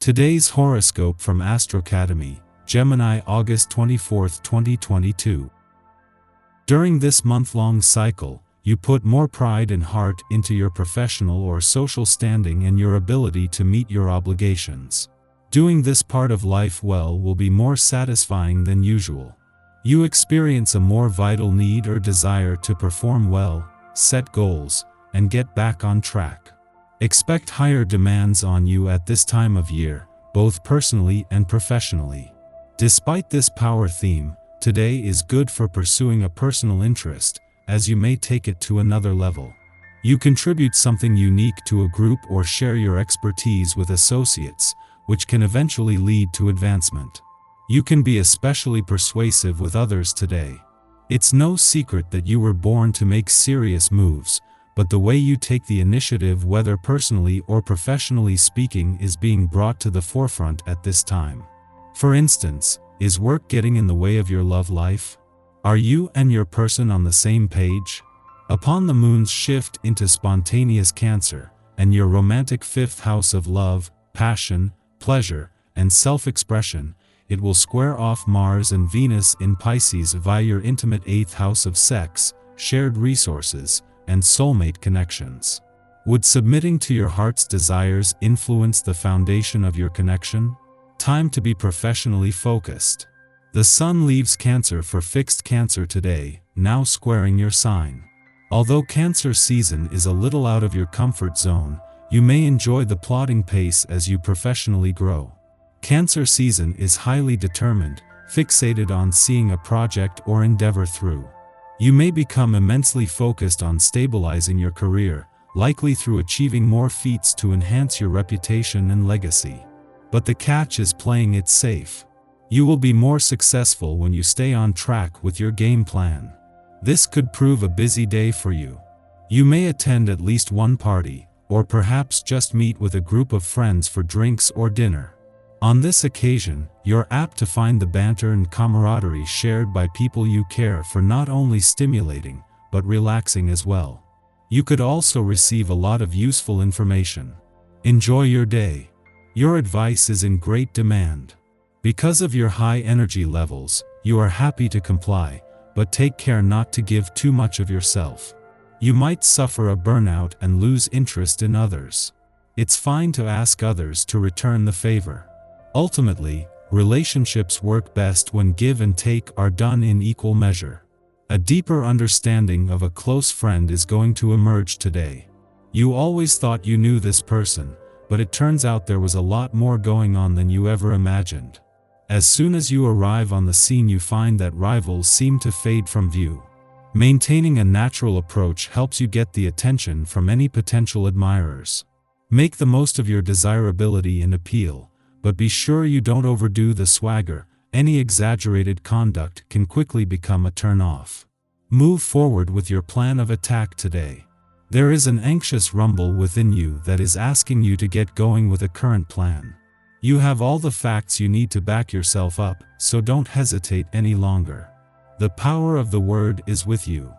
Today's horoscope from Astrocademy, Gemini, August 24, 2022. During this month-long cycle, you put more pride and heart into your professional or social standing and your ability to meet your obligations. Doing this part of life well will be more satisfying than usual. You experience a more vital need or desire to perform well, set goals, and get back on track. Expect higher demands on you at this time of year, both personally and professionally. Despite this power theme, today is good for pursuing a personal interest, as you may take it to another level. You contribute something unique to a group or share your expertise with associates, which can eventually lead to advancement. You can be especially persuasive with others today. It's no secret that you were born to make serious moves, but the way you take the initiative, whether personally or professionally speaking, is being brought to the forefront at this time. For instance, is work getting in the way of your love life? Are you and your person on the same page? Upon the moon's shift into spontaneous Cancer, and your romantic fifth house of love, passion, pleasure, and self-expression, it will square off Mars and Venus in Pisces via your intimate eighth house of sex, shared resources, and soulmate connections. Would submitting to your heart's desires influence the foundation of your connection? Time to be professionally focused. The Sun leaves Cancer for fixed Cancer today, now squaring your sign. Although Cancer season is a little out of your comfort zone, you may enjoy the plodding pace as you professionally grow. Cancer season is highly determined, fixated on seeing a project or endeavor through. You may become immensely focused on stabilizing your career, likely through achieving more feats to enhance your reputation and legacy. But the catch is playing it safe. You will be more successful when you stay on track with your game plan. This could prove a busy day for you. You may attend at least one party, or perhaps just meet with a group of friends for drinks or dinner. On this occasion, you're apt to find the banter and camaraderie shared by people you care for not only stimulating, but relaxing as well. You could also receive a lot of useful information. Enjoy your day. Your advice is in great demand. Because of your high energy levels, you are happy to comply, but take care not to give too much of yourself. You might suffer a burnout and lose interest in others. It's fine to ask others to return the favor. Ultimately, relationships work best when give and take are done in equal measure. A deeper understanding of a close friend is going to emerge today. You always thought you knew this person, but it turns out there was a lot more going on than you ever imagined. As soon as you arrive on the scene, you find that rivals seem to fade from view. Maintaining a natural approach helps you get the attention from any potential admirers. Make the most of your desirability and appeal, but be sure you don't overdo the swagger. Any exaggerated conduct can quickly become a turn-off. Move forward with your plan of attack today. There is an anxious rumble within you that is asking you to get going with a current plan. You have all the facts you need to back yourself up, so don't hesitate any longer. The power of the word is with you.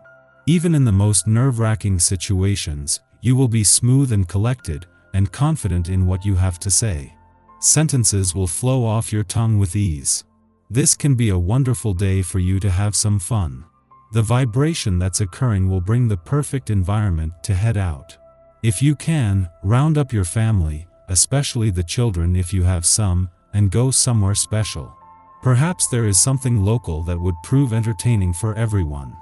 Even in the most nerve-wracking situations, you will be smooth and collected, and confident in what you have to say. Sentences will flow off your tongue with ease. This can be a wonderful day for you to have some fun. The vibration that's occurring will bring the perfect environment to head out. If you can, round up your family, especially the children if you have some, and go somewhere special. Perhaps there is something local that would prove entertaining for everyone.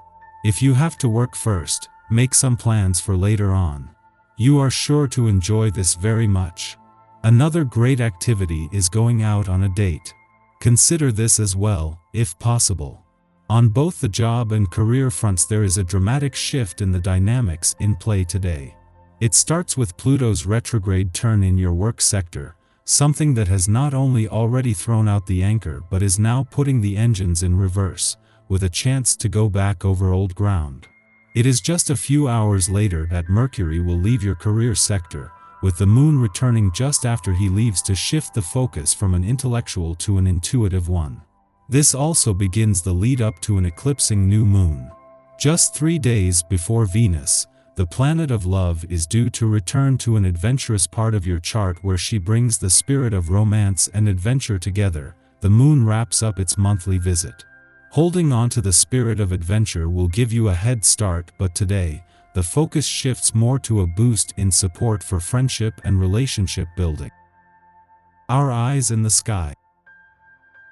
If you have to work first, make some plans for later on. You are sure to enjoy this very much. Another great activity is going out on a date. Consider this as well, if possible. On both the job and career fronts, there is a dramatic shift in the dynamics in play today. It starts with Pluto's retrograde turn in your work sector, something that has not only already thrown out the anchor but is now putting the engines in reverse, with a chance to go back over old ground. It is just a few hours later that Mercury will leave your career sector, with the moon returning just after he leaves to shift the focus from an intellectual to an intuitive one. This also begins the lead up to an eclipsing new moon. Just 3 days before Venus, the planet of love is due to return to an adventurous part of your chart where she brings the spirit of romance and adventure together. The moon wraps up its monthly visit. Holding on to the spirit of adventure will give you a head start, but today, the focus shifts more to a boost in support for friendship and relationship building. Our eyes in the sky.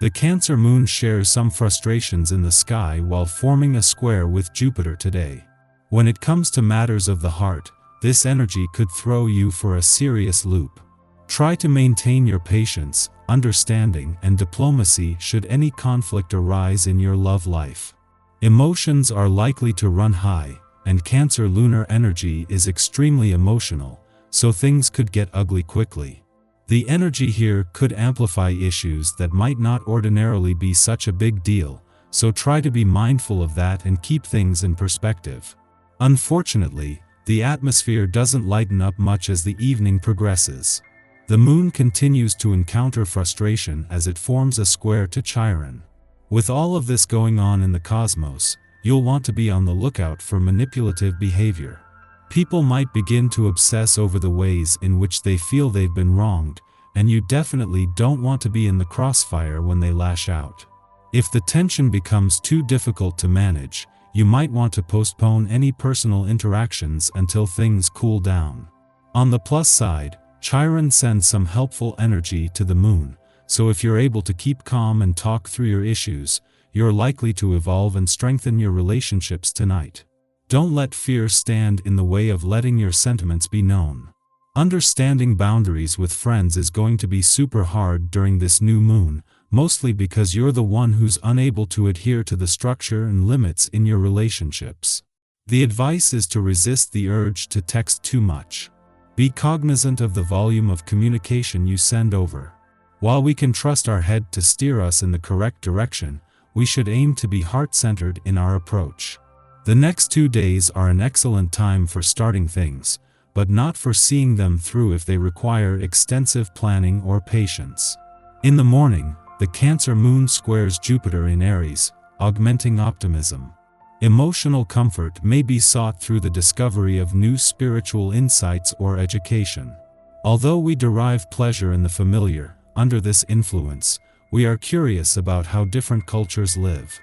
The Cancer moon shares some frustrations in the sky while forming a square with Jupiter today. When it comes to matters of the heart, this energy could throw you for a serious loop. Try to maintain your patience, understanding, and diplomacy should any conflict arise in your love life. Emotions are likely to run high, and Cancer lunar energy is extremely emotional, so things could get ugly quickly. The energy here could amplify issues that might not ordinarily be such a big deal, so try to be mindful of that and keep things in perspective. Unfortunately, the atmosphere doesn't lighten up much as the evening progresses. The moon continues to encounter frustration as it forms a square to Chiron. With all of this going on in the cosmos, you'll want to be on the lookout for manipulative behavior. People might begin to obsess over the ways in which they feel they've been wronged, and you definitely don't want to be in the crossfire when they lash out. If the tension becomes too difficult to manage, you might want to postpone any personal interactions until things cool down. On the plus side, Chiron sends some helpful energy to the moon, so if you're able to keep calm and talk through your issues, you're likely to evolve and strengthen your relationships tonight. Don't let fear stand in the way of letting your sentiments be known. Understanding boundaries with friends is going to be super hard during this new moon, mostly because you're the one who's unable to adhere to the structure and limits in your relationships. The advice is to resist the urge to text too much. Be cognizant of the volume of communication you send over. While we can trust our head to steer us in the correct direction, we should aim to be heart-centered in our approach. The next 2 days are an excellent time for starting things, but not for seeing them through if they require extensive planning or patience. In the morning, the Cancer moon squares Jupiter in Aries, augmenting optimism. Emotional comfort may be sought through the discovery of new spiritual insights or education. Although we derive pleasure in the familiar, under this influence, we are curious about how different cultures live.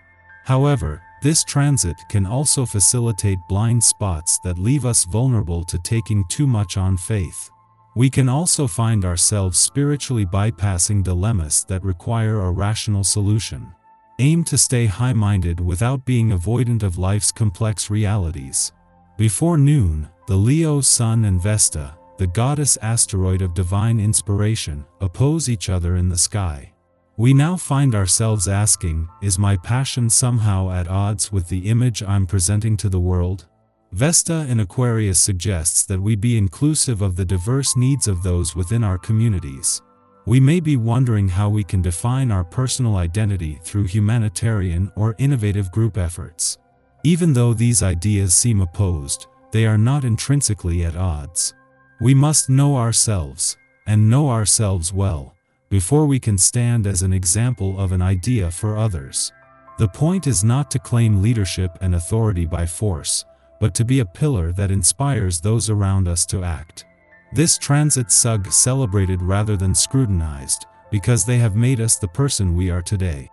However, this transit can also facilitate blind spots that leave us vulnerable to taking too much on faith. We can also find ourselves spiritually bypassing dilemmas that require a rational solution. Aim to stay high-minded without being avoidant of life's complex realities. Before noon, the Leo Sun and Vesta, the goddess asteroid of divine inspiration, oppose each other in the sky. We now find ourselves asking, is my passion somehow at odds with the image I'm presenting to the world? Vesta in Aquarius suggests that we be inclusive of the diverse needs of those within our communities. We may be wondering how we can define our personal identity through humanitarian or innovative group efforts. Even though these ideas seem opposed, they are not intrinsically at odds. We must know ourselves, and know ourselves well, before we can stand as an example of an idea for others. The point is not to claim leadership and authority by force, but to be a pillar that inspires those around us to act. This transit SUG celebrated rather than scrutinized, because they have made us the person we are today.